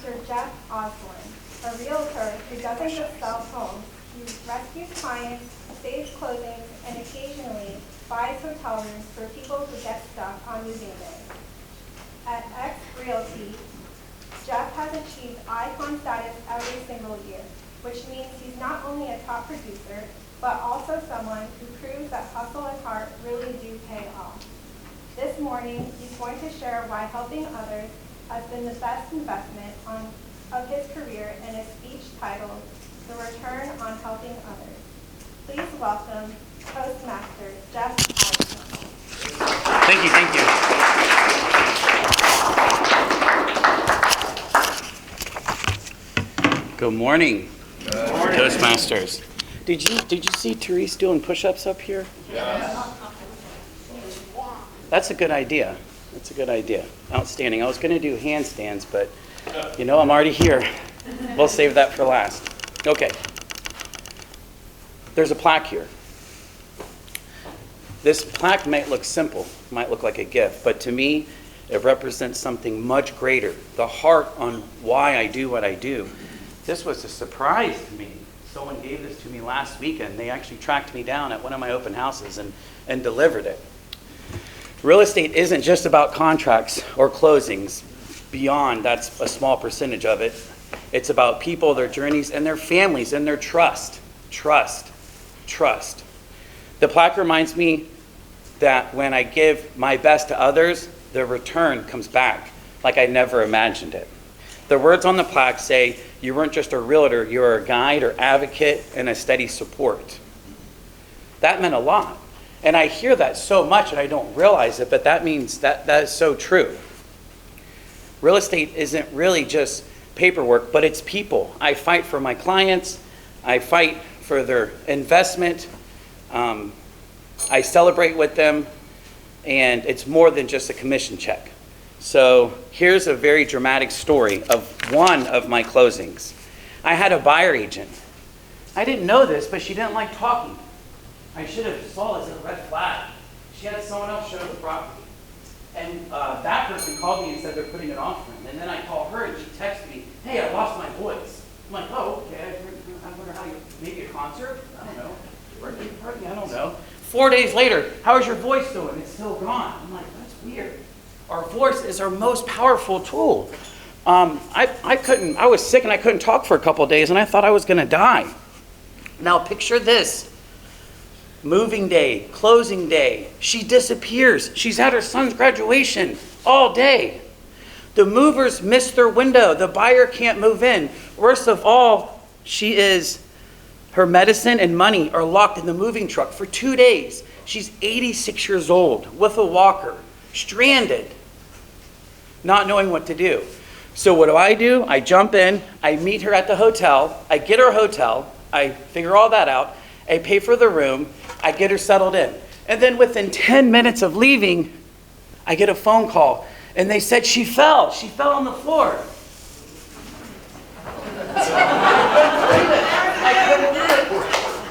Mr. Jeff Osborn, a realtor who doesn't just sell homes. He rescues clients, saves closings, and occasionally buys hotel rooms for people who get stuck on moving day. At X Realty, Jeff has achieved icon status every single year, which means he's not only a top producer, but also someone who proves that hustle and heart really do pay off. This morning, he's going to share why helping others has been the best investment of his career in a speech titled, The Return on Helping Others. Please welcome Toastmasters, Jeff Osborn. Thank you, thank you. Good morning, Toastmasters. Did you see Therese doing push-ups up here? Yeah. That's a good idea. That's a good idea. Outstanding. I was going to do handstands, but I'm already here. We'll save that for last. Okay. There's a plaque here. This plaque might look simple, might look like a gift, but to me, it represents something much greater. The heart on why I do what I do. This was a surprise to me. Someone gave this to me last weekend. They actually tracked me down at one of my open houses and delivered it. Real estate isn't just about contracts or closings. Beyond, that's a small percentage of it. It's about people, their journeys, and their families, and their trust. Trust. Trust. The plaque reminds me that when I give my best to others, the return comes back like I never imagined it. The words on the plaque say, you weren't just a realtor, you were a guide or advocate and a steady support. That meant a lot. And I hear that so much and I don't realize it, but that means that is so true. Real estate isn't really just paperwork, but it's people. I fight for my clients. I fight for their investment. I celebrate with them. And it's more than just a commission check. So here's a very dramatic story of one of my closings. I had a buyer agent. I didn't know this, but she didn't like talking. I should have saw this as a red flag. She had someone else show the property. And that person called me and said they're putting an offer in. And then I called her and she texted me, hey, I lost my voice. I'm like, oh, okay. I wonder how maybe a concert? I don't know. Birthday party? I don't know. 4 days later, how is your voice doing? It's still gone. I'm like, that's weird. Our voice is our most powerful tool. I was sick and I couldn't talk for a couple of days and I thought I was going to die. Now picture this. Moving day, closing day, she disappears. She's at her son's graduation all day. The movers missed their window. The buyer can't move in. Worst of all, her medicine and money are locked in the moving truck for 2 days. She's 86 years old with a walker, stranded, not knowing what to do. So what do? I jump in, I meet her at the hotel, I get her hotel, I figure all that out, I pay for the room, I get her settled in. And then within 10 minutes of leaving, I get a phone call. And they said she fell. She fell on the floor. I couldn't do it.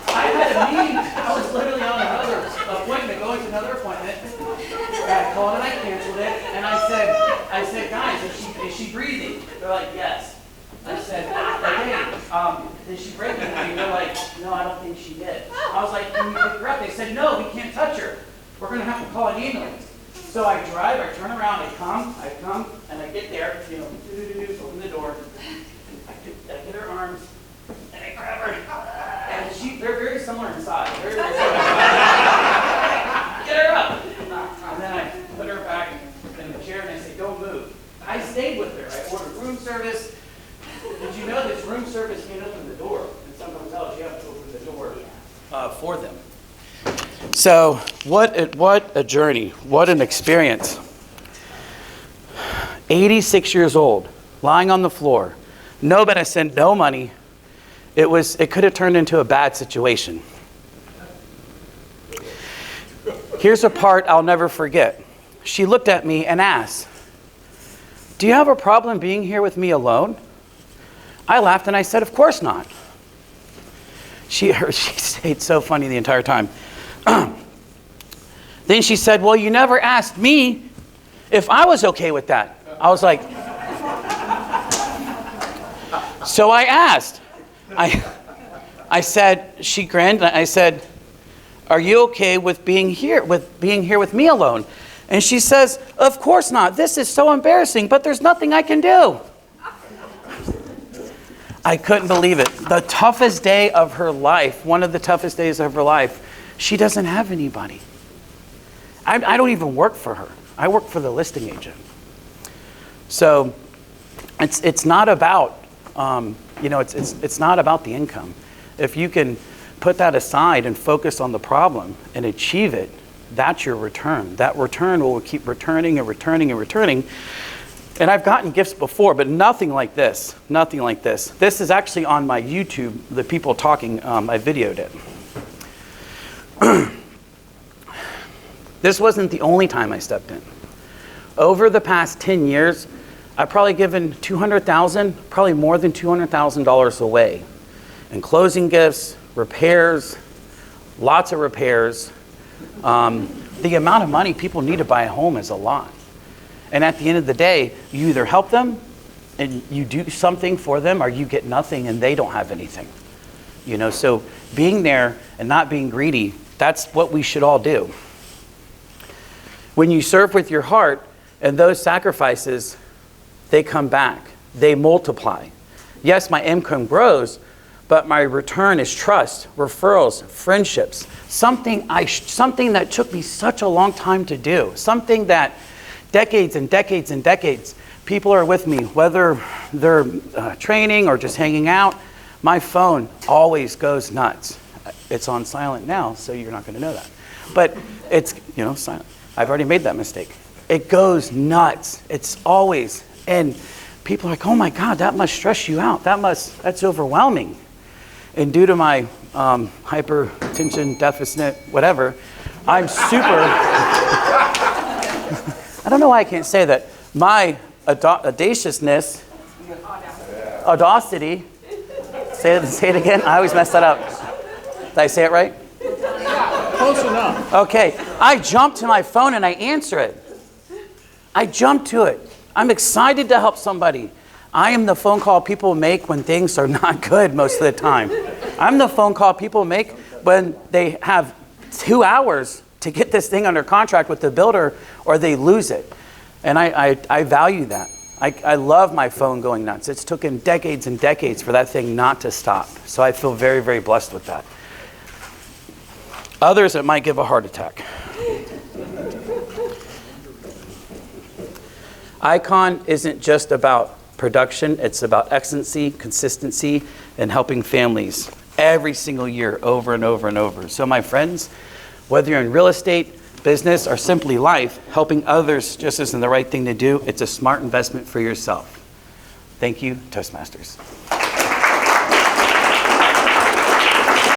I had a meeting. I was literally on another appointment, going to another appointment. I called and I canceled it. And I said, guys, is she breathing? They're like, yes. I said, hey, did she break anything? They're like, no, I don't think she did. I was like, can you pick her up? They said, no, we can't touch her. We're going to have to call an ambulance. So I drive, I turn around, I come, and I get there, open the door. I get her arms, and I grab her. And they're very similar in size. Very similar. Get her up. And then I put her back in the chair, and I say, don't move. I stayed with her. I ordered room service. Did you know this room service can't open the door? In some hotels, you have to open the door for them. So what a journey. What an experience. 86 years old, lying on the floor. No medicine, no money. It could have turned into a bad situation. Here's a part I'll never forget. She looked at me and asked, do you have a problem being here with me alone? I laughed and I said, of course not. She stayed so funny the entire time. Then she said, well, you never asked me if I was okay with that. I was like, So I asked, I said, she grinned, and I said, are you okay with being here with me alone? And she says, of course not. This is so embarrassing, but there's nothing I can do. I couldn't believe it. The toughest day of her life, one of the toughest days of her life, she doesn't have anybody. I don't even work for her. I work for the listing agent. So it's not about, it's not about the income. If you can put that aside and focus on the problem and achieve it, that's your return. That return will keep returning and returning and returning. And I've gotten gifts before, but nothing like this. Nothing like this. This is actually on my YouTube, the people talking, I videoed it. This wasn't the only time I stepped in. Over the past 10 years, I've probably given $200,000, probably more than $200,000 away in closing gifts, repairs, lots of repairs. The amount of money people need to buy a home is a lot. And at the end of the day, you either help them and you do something for them, or you get nothing and they don't have anything. So being there and not being greedy, that's what we should all do. When you serve with your heart, and those sacrifices, they come back. They multiply. Yes, my income grows, but my return is trust, referrals, friendships. Something that took me such a long time to do. Something that decades and decades and decades, people are with me, whether they're training or just hanging out. My phone always goes nuts. It's on silent now, so you're not going to know that. But it's, silent. I've already made that mistake. It goes nuts. It's always, and people are like, oh my God, that must stress you out. That's overwhelming. And due to my hypertension deficit, whatever, I'm super, I don't know why I can't say that. My audaciousness, audacity, say it again. I always mess that up. Did I say it right? Close enough. Okay, I jump to my phone and I answer it. I jump to it. I'm excited to help somebody. I am the phone call people make when things are not good most of the time. I'm the phone call people make when they have 2 hours to get this thing under contract with the builder or they lose it. And I value that. I love my phone going nuts. It's taken decades and decades for that thing not to stop. So I feel very, very blessed with that. Others, it might give a heart attack. Icon isn't just about production. It's about excellency, consistency, and helping families every single year over and over and over. So my friends, whether you're in real estate, business, or simply life, helping others just isn't the right thing to do. It's a smart investment for yourself. Thank you, Toastmasters.